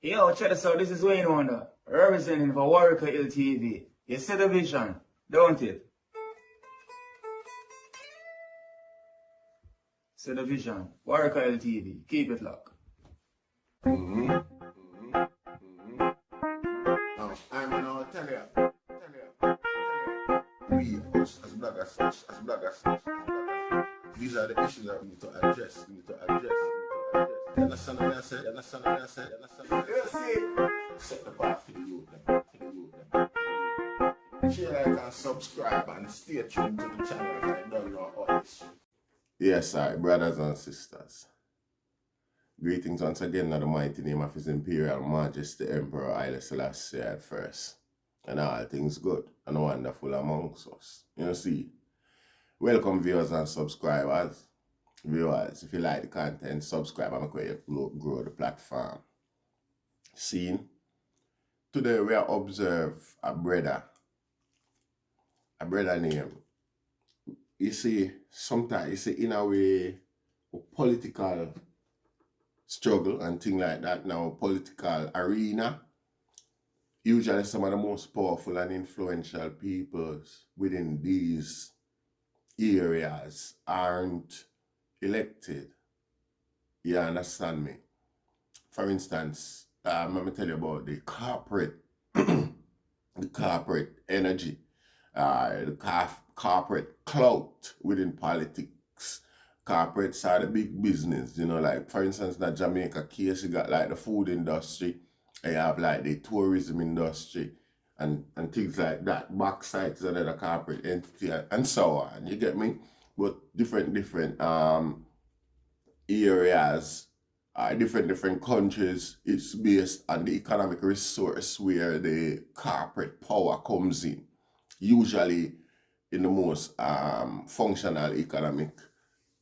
Yo, check this out. This is Wayne Wonder, representing for Warrior LTV. You see the vision, don't it? See the vision. Warrior LTV. Keep it locked. I'm gonna tell you. We as bloggers, these are the issues that we need to address. You understand what I said? Set the bar for the youth. Share, like, and subscribe, and stay tuned to the channel. I don't know all this shit. Yes, brothers and sisters. Greetings once again in the mighty name of His Imperial Majesty Emperor Haile Selassie at first. And all things good and wonderful amongst us. You see, welcome viewers and subscribers. Viewers, if you like the content, subscribe and make you grow the platform. See, today we are observe a brother named, you see, sometimes, you see, in a way, a political struggle and things like that now, political arena, usually some of the most powerful and influential people within these areas aren't elected. You understand me? For instance, let me tell you about the corporate, the corporate energy, the corporate clout within politics. Corporates are the big business, you know, like for instance, in the Jamaica case, you got like the food industry, you have like the tourism industry and things like that. Backside is another corporate entity and so on, you get me? But different areas, different countries, it's based on the economic resource where the corporate power comes in. Usually in the most functional economic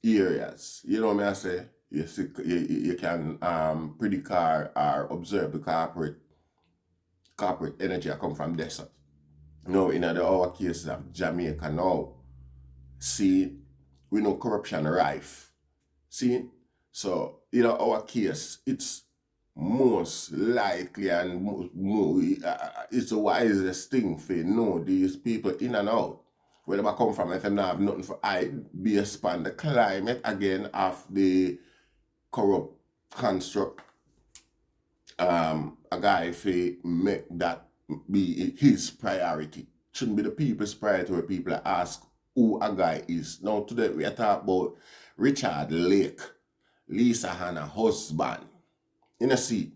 areas. You know what I say? You can predict or observe the corporate energy that come from desert. Now, in our cases of Jamaica now, see, we know corruption rife. See? So, in our case, it's most likely and more, it's the wisest thing for know these people in and out. Where they come from, if they don't have nothing for I based on the climate again of the corrupt construct. A guy if he make that be his priority. Shouldn't be the people's priority where people ask who a guy is. Now today we are talking about Richard Lake, Lisa Hanna husband. You know see,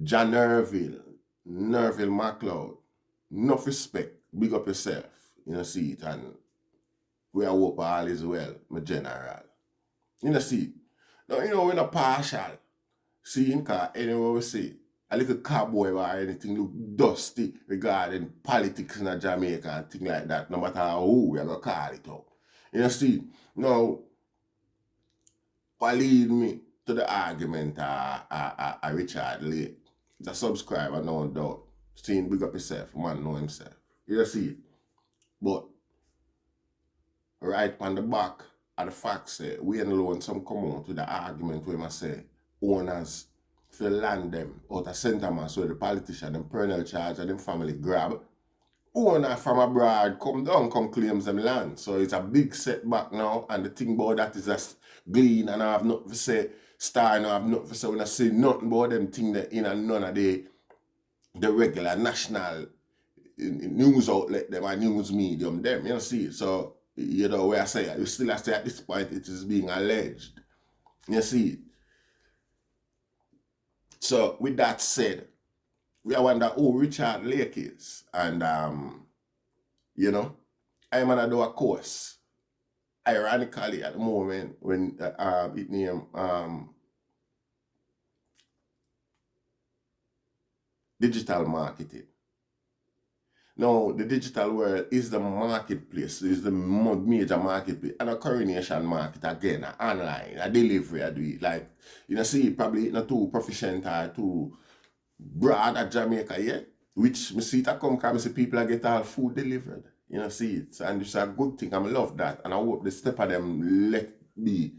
John Nerville MacLeod, enough respect, big up yourself. You know see it, and we are hope all is well, my general. You know see it. Now you know we're not partial. See, because anyway we say, a little cowboy or anything look dusty regarding politics in Jamaica and things like that, no matter who we are going to call it out. You know see, now, what lead me to the argument of Richard Lake, the subscriber, no doubt. Seeing big up himself, man know himself. You know see it. But right on the back of the fact say, we ain't alone some come out with the argument where I say owners for land them out of St. Thomas where the politician them parental charge and them family grab. Owner from abroad come down, come claims them land. So it's a big setback now, and the thing about that is just glean, and I have nothing to say, Star and I have nothing to say when I say nothing about them thing that in and none of the regular national news outlet them and news medium them, you know see. So you know where I say you still have to say at this point it is being alleged. You see. So with that said, we wonder who Richard Lake is. And you know, I'm gonna do a course. Ironically at the moment when it named digital marketing. Now, the digital world is the marketplace, is the major marketplace, and a coronation market again, online, a delivery, I do it. Like, you know, see, probably not too proficient or too broad at Jamaica yet, which me see it come because I see people get all food delivered. You know, see it. And it's a good thing. I love that. And I hope the step of them let be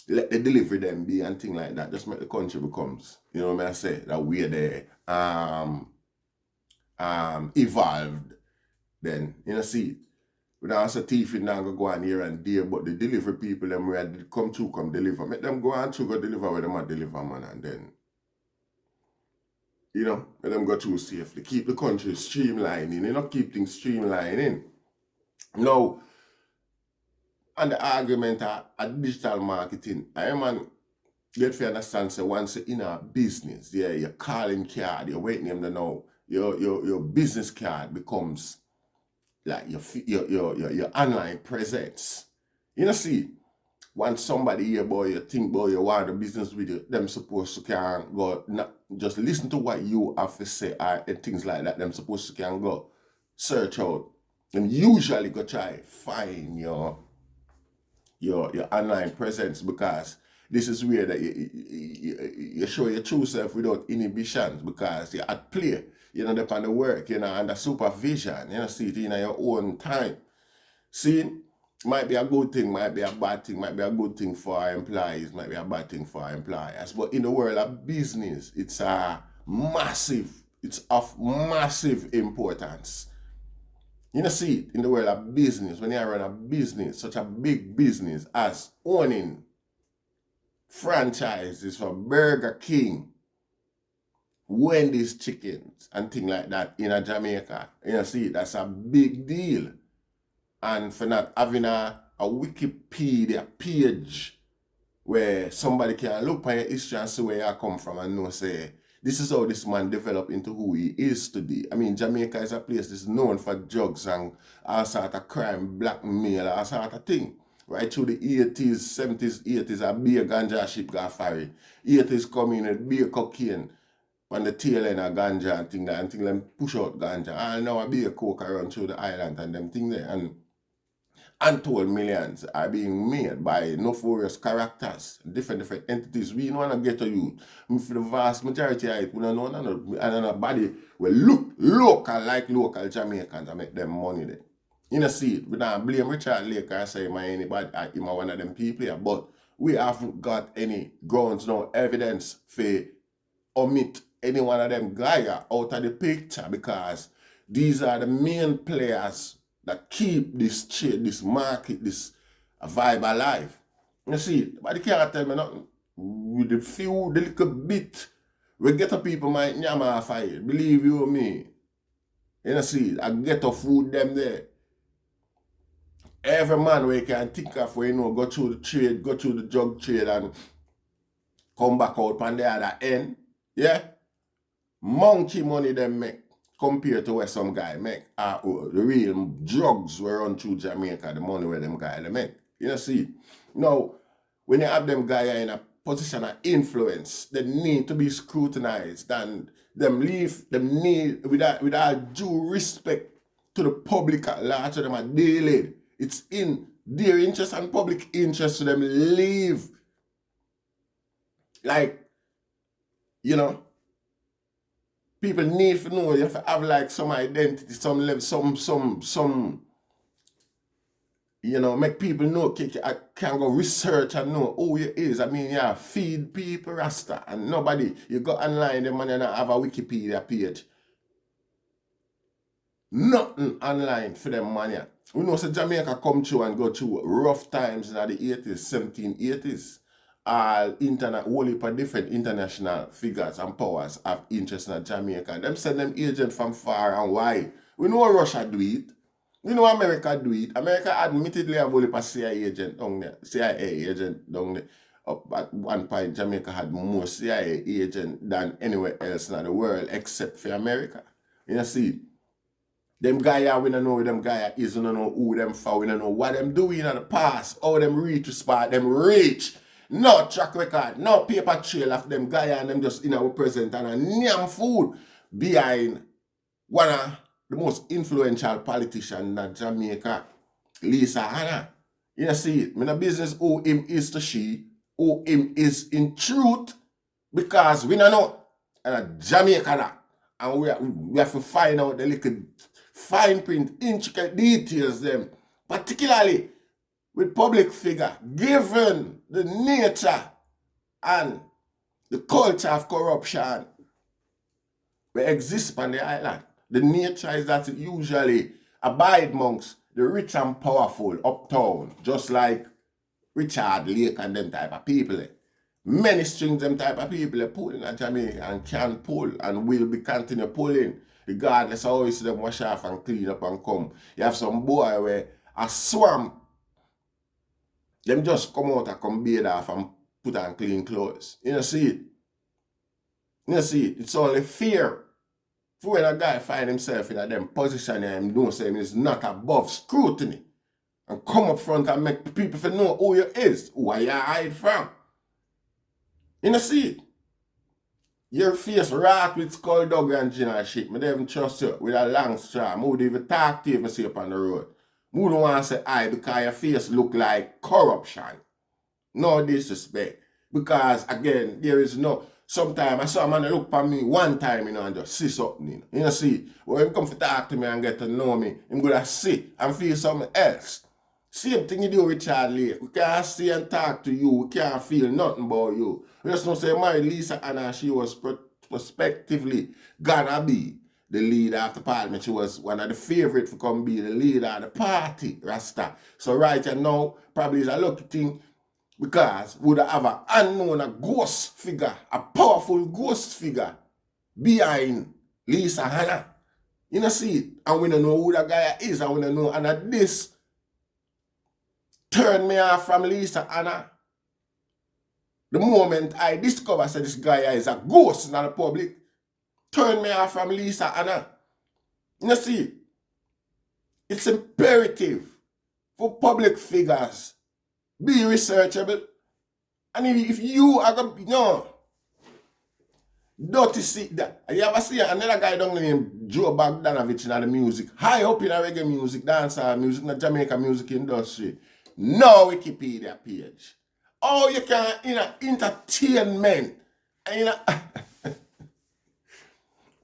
let the delivery them be and thing like that. Just make the country becomes, you know what I say, that we're there evolved. Then, you know, see, we don't say thief now go on here and there, but the delivery people them where they come deliver. Make them go on to go deliver where them a deliver, man, and then, you know, let them go through safely. Keep the country streamlining, you know, keep things streamlining. Now, and the argument of digital marketing, I man get to understand, so once you're in a business, yeah, your calling card, you're waiting them to know, your business card becomes like your online presence. You know, see, once somebody here, boy, you think, boy, you want a business with you, them supposed to can go, not just listen to what you have to say and things like that. Them supposed to can go search out. And usually go try find your online presence, because this is where that you show your true self without inhibitions, because you're at play, you know, upon the work, you know, under supervision, you know, see it in your own time. See, might be a good thing, might be a bad thing, might be a good thing for our employees, might be a bad thing for our employers. But in the world of business, it's of massive importance. You know, see it in the world of business, when you run a business, such a big business as owning franchises for Burger King, Wendy's chickens, and things like that in a Jamaica. You know, see, that's a big deal. And for not having a Wikipedia page where somebody can look at your history and see where you come from and know, say, this is how this man developed into who he is today. I mean, Jamaica is a place that's known for drugs and all sort of crime, blackmail, all sort of thing. Right through the 80s, 70s, 80s, a beer ganja ship got ferry. 80s come in with beer cocaine on the tail end of ganja and thing that, and thing them push out ganja. And now a beer coke around through the island and them thing there. And untold millions are being made by nefarious characters, different entities. We don't want to get to you. For the vast majority of it, we don't know anybody will look local like local Jamaicans and make them money there. You know, see it. We don't blame Richard Lake or say anybody, I'm one of them people here, but we haven't got any grounds, no evidence for omit any one of them guys out of the picture, because these are the main players that keep this trade, this market, this vibe alive. You see, but they can't tell me nothing. With the little bit, we get to people might nyam off of it. Believe you me. You know, see, I get to food them there. Every man we can think of, where, you know, go through the trade, go through the drug trade and come back out on the other end. Yeah? Monkey money them make compared to where some guy make. The real drugs were run through Jamaica, the money where them guy they make. You know, see? Now, when you have them guy in a position of influence, they need to be scrutinized, and them need, with all due respect to the public at large, to them are daily. It's in their interest and public interest to them leave. Like, you know, people need to know, you have to have like some identity, some level, some, you know, make people know, can go research and know who you is. I mean, yeah, feed people Rasta, and nobody, you go online, the man and have a Wikipedia page. Nothing online for them man, yeah. We know so Jamaica come through and go through rough times in the 80s, 1780s. All whole heap of different international figures and powers have interest in Jamaica. Them send them agents from far and wide. We know Russia do it. We know America do it. America admittedly have only a CIA agent down there. CIA agent down there. At one point, Jamaica had more CIA agents than anywhere else in the world except for America. You know, see, them guys, we don't know who them guys is, we don't know who them for, we don't know what them doing in the past, how them reach to spot, them reach. No track record, no paper trail of them guys and them just in our present and a nyam food behind one of the most influential politicians in Jamaica, Lisa Hanna. You know, see it. In a business who him is to she, who him is in truth, because we don't know. And a Jamaica that. And we have to find out the little fine print, intricate details them. Particularly with public figure, given the nature and the culture of corruption that exists on the island. The nature is that it usually abide amongst the rich and powerful uptown, just like Richard Lake and them type of people. Many strings them type of people pulling at Jamaica and can pull and will be continue pulling, regardless of how you see them wash off and clean up and come. You have some boy where a swamp, them just come out and come bathe off and put on clean clothes. You know, see it? You see it? It's only fear. For when a guy find himself in a them position and him don't say him is not above scrutiny and come up front and make the people know who you is, who are you hide from. You know, see it? Your face rat with skullduggery and gin and shit. Me don't even trust you with a long straw. I would even talk to you if I see you on the road. I don't want to say aye because your face look like corruption. No disrespect. Because again, there is no... Sometimes I saw a man look at me one time, you know, and just see something. You know, see, when he come to talk to me and get to know me, I'm going to see and feel something else. Same thing you do with Richard Lake. We can't see and talk to you. We can't feel nothing about you. We just don't say, married Lisa Hanna, she was prospectively gonna be the leader of the parliament. She was one of the favorites to come be the leader of the party, Rasta. So right now, probably is a lucky thing, because we would have an unknown, a ghost figure, a powerful ghost figure behind Lisa Hanna. You know, see it? And we don't know who that guy is, and we don't know. And at this turned me off from Lisa Hanna. The moment I discover that this guy is a ghost in the public, turned me off from Lisa Hanna. You know, see it? It's imperative for public figures be researchable. And if you are going to, no, dirty see that. You ever see another guy down named Joe Bogdanovich in the music, high up in the reggae music, dancehall music, in the Jamaica music industry. No Wikipedia page. Oh, you can, in entertainment. And,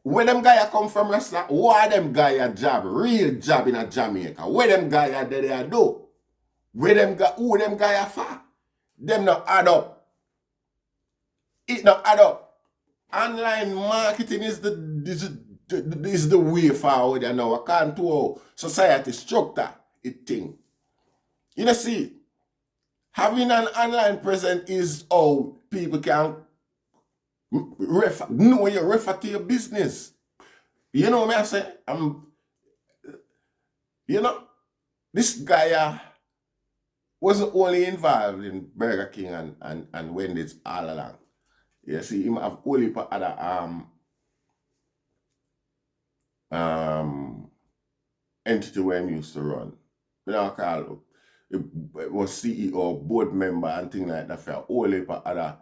where them guys come from, Rasta, what them guys job, real job in a Jamaica. Where them guys they do? Where them who them guys for? Them not add up. It not add up. Online marketing is the way forward now. I can't do society structure it thing. You know, see, having an online presence is how people can know you refer to your business. You know what I say? You know, this guy wasn't only involved in Burger King and Wendy's all along. You see, him have only for other entity where he used to run. You know, call it was C.E.O, board member and things like that for only for other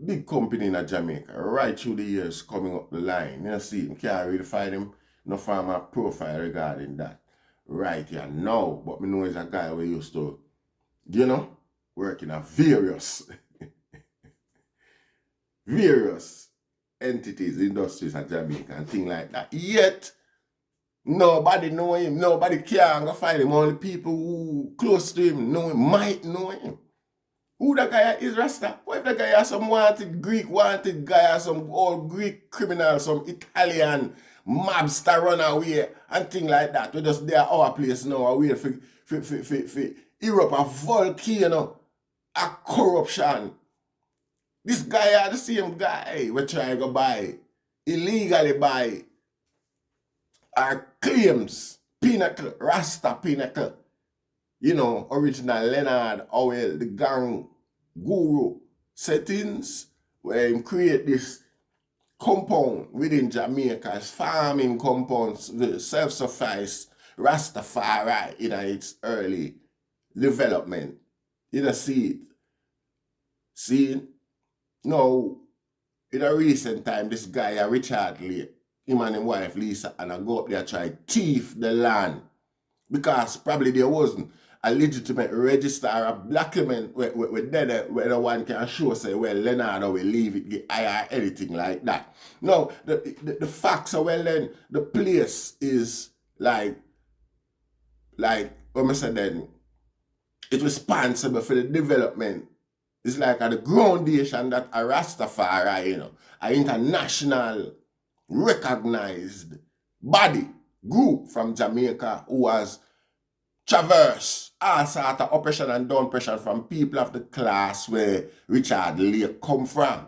big company in Jamaica. Right through the years coming up the line. You see, you can't really find him no farmer profile regarding that. Right here now. But me know he's a guy who used to, you know, work in a various entities, industries at Jamaica and things like that. Yet, nobody know him. Nobody can go find him. Only people who close to him know him, might know him. Who the guy is, Rasta? What if the guy has some Greek wanted guy, some old Greek criminal, some Italian mobster run away and things like that? We just there our place now, away for Europe, a volcano, a corruption. This guy are the same guy we try to go buy, illegally buy our claims, Pinnacle, Rasta Pinnacle. You know, original Leonard Howell, the gang guru settings, where he create this compound within Jamaica, farming compounds, self-suffice, Rastafari in its early development. You know, see it. See, now, in a recent time, this guy, Richard Lake, him and his wife Lisa Hanna go up there try thief the land. Because probably there wasn't a legitimate register or a document where the one can show say, well, Leonard will leave it, get hire anything like that. No, the facts are well then, the place is like, what I said then, It's responsible for the development. It's like the groundation that a Rastafari, an international recognized body group from Jamaica who has traversed all sort of oppression and downpression from people of the class where Richard Lake come from.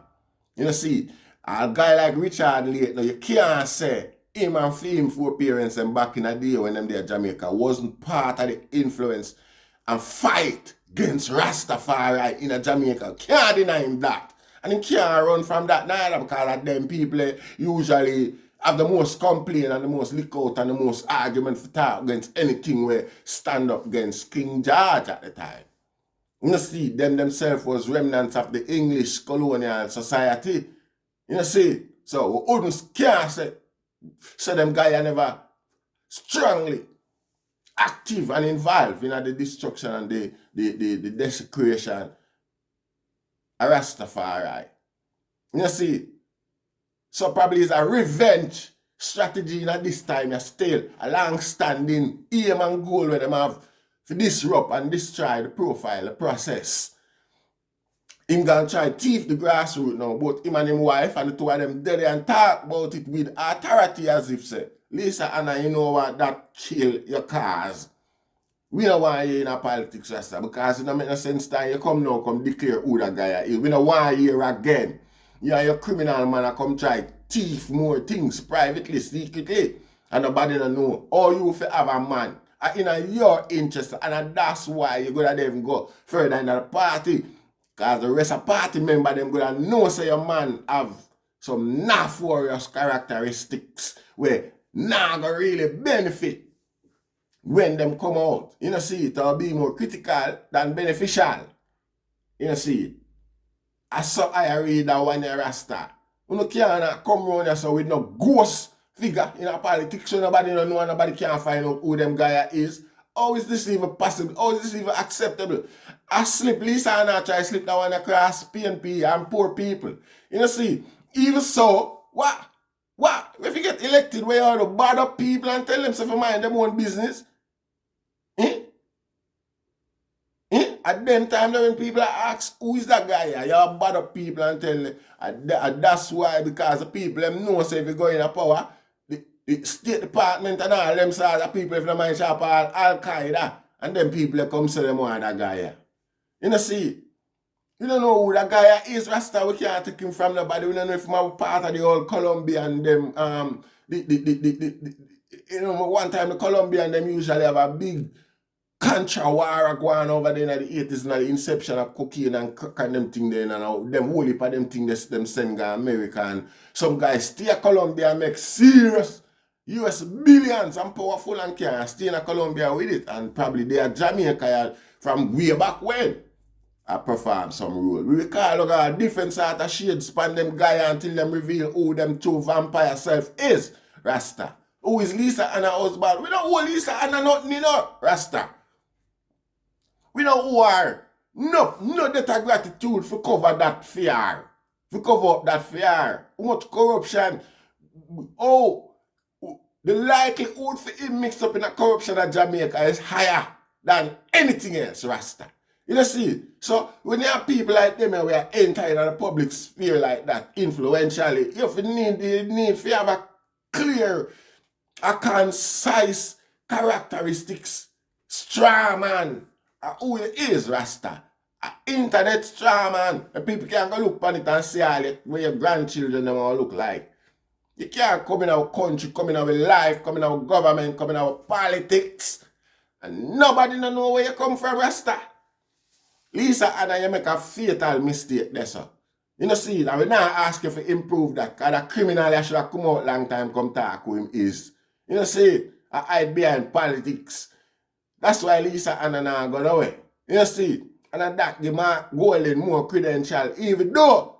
You see, a guy like Richard Lake, now you can't say him and him four parents and back in the day when them there Jamaica wasn't part of the influence and fight against Rastafari in Jamaica. Can't deny him that. And he can't run from that neither because of them people usually have the most complaint and the most lick out and the most argument for talk against anything where stand up against King George at the time. You see, them themselves was remnants of the English colonial society. You see, so we can't say them guys are never strongly active and involved in the destruction and the desecration of Rastafari. You see, so probably it's a revenge strategy at this time. Still a long-standing aim and goal where them have to disrupt and destroy the profile, the process. Him gonna try to thief the grassroots now, but him and his wife and the two of them dead and talk about it with authority as if say, Lisa Hanna, you know what, that kill your cause. We don't want you in a politics, Rasta, because it don't make no sense that you come now, come declare who that guy is. We don't want you again. You are your criminal man and come try thief more things privately, secretly, and nobody don't know. Or you have a man in your interest, and that's why you're gonna even go further in the party. Because the rest of the party member them gonna know say your man have some nefarious characteristics where not gonna really benefit when them come out. You see, it will be more critical than beneficial. You see it. I saw I read that one Rasta. You can't come around here so with no ghost figure in a politics so nobody don't know and nobody can find out who them guy is. How is this even possible? How is this even acceptable? I slip Lisa Hanna try to slip that one across PNP and poor people. You see, even so, what? If you get elected, where you ought to bad up people and tell them to mind them own business? At them time when people ask who is that guy, you bad up people and tell them. And that's why, because the people them know say if you go in a power, the State Department and all them sort of people if they mind shop all Al-Qaeda and them people come say them want that guy. You see, you don't know who that guy is, Rasta. We can't take him from nobody. We don't know if he's part of the old Colombian them one time the Colombian them usually have a big Contra war going over there in the 80s and the inception of cocaine and crack and them thing there and them whole heap of them thing them send to America and some guys stay in Colombia and make serious US billions and powerful and can stay in Colombia with it and probably they are Jamaica from way back when I perform some role. We recall a different sort of shades span them guy until them reveal who them two vampire self is, Rasta. Who is Lisa Hanna husband? We don't owe Lisa Hanna nothing, Rasta. We don't owe her no debt of gratitude for cover that fear. For cover up that fear. How much corruption? Oh, the likelihood for him mixed up in a corruption at Jamaica is higher than anything else, Rasta. You see, so when you have people like them who are entering the public sphere like that, influentially, you need to have a clear, a concise characteristics, strong man, who he is, Rasta. An internet strong man. And people can go look on it and see all it, what your grandchildren them all look like. You can't come in our country, come in our life, come in our government, come in our politics, and nobody don't know where you come from, Rasta. Lisa Hanna, you make a fatal mistake there, sir. You know, see, I will not ask you to improve that, because the criminal that should have come out long time come talk with him is. You know, see, I hide behind politics. That's why Lisa Hanna now gone away. You know, see, and that give my golden more credential, even though,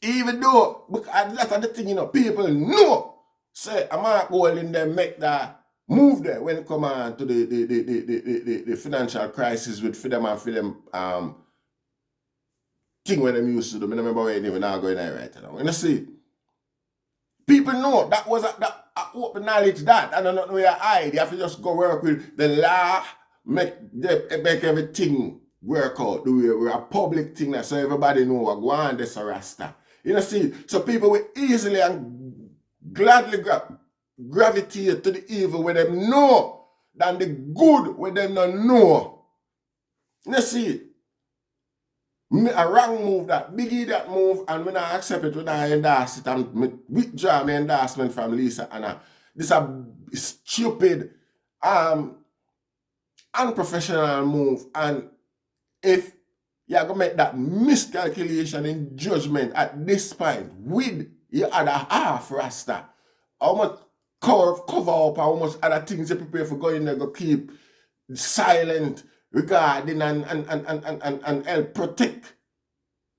because that's the thing, people know, say, I'm not golden them make that move there when it come on to the financial crisis with them and for them thing when them used to do. I remember when they were now going there right now. You see, people know that was that open knowledge that, and I don't know where you hide. You have to just go work with the law, make everything work out the way we're a public thing that so everybody know what go on this a Rasta. You know, see, so people will easily and gladly gravitate to the evil where them know than the good where them don't know. You know, see, a wrong move that, biggie that move, and when I accept it, when I endorse it, and withdraw my endorsement from Lisa Hanna. This a stupid, unprofessional move, and if you're going to make that miscalculation in judgment at this point with your other half Rasta, how much cover up, how much other things you prepare for going there, go keep silent regarding and help protect.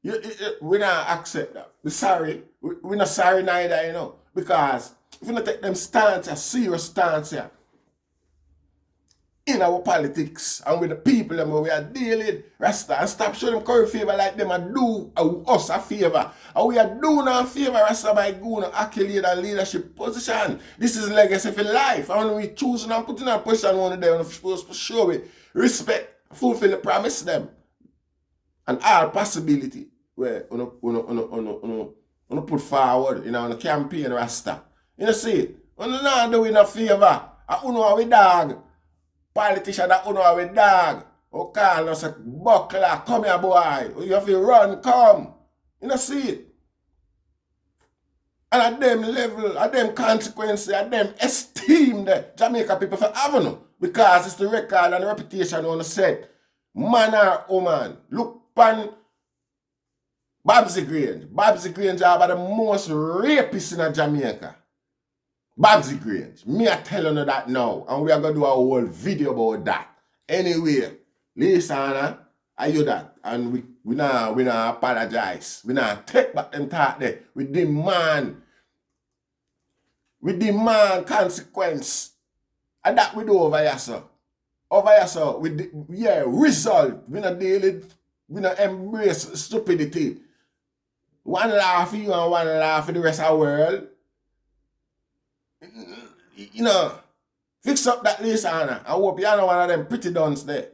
We not accept that. We're sorry. We're not sorry neither, you know, because if you not take them stance, a serious stance here, in our politics and with the people that we are dealing, Rasta, and stop showing them curry favor like them and do us a favor. And we are doing a favor, Rasta, by going to accolade and leadership position. This is legacy for life. And when we choosing and putting a position one day, we're supposed to show it respect, fulfill the promise them. And all possibility where we put forward in our campaign, Rasta. You know, see, we're not doing a favor. I know how we dog. Politician that know our dog, or call us a buckler, come here boy, you have to run, come. You know, see it. And at them level, at them consequences, at them esteem the Jamaica people for having because it's the record and the reputation on the set. Man or woman, look pan Babsy Grange. Babsy Grange are the most rapists in Jamaica. Babsy Grange, me a telling you that now, and we are going to do a whole video about that. Anyway, Lisa Hanna, I you that, and we not apologize. We not take back them talk there. We demand consequence. And that we do over here, sir. Over here, sir, result. We not deal it, we not embrace stupidity. One laugh for you and one laugh for the rest of the world. You know, fix up that Lisa Hanna. I hope you are one of them pretty duns there.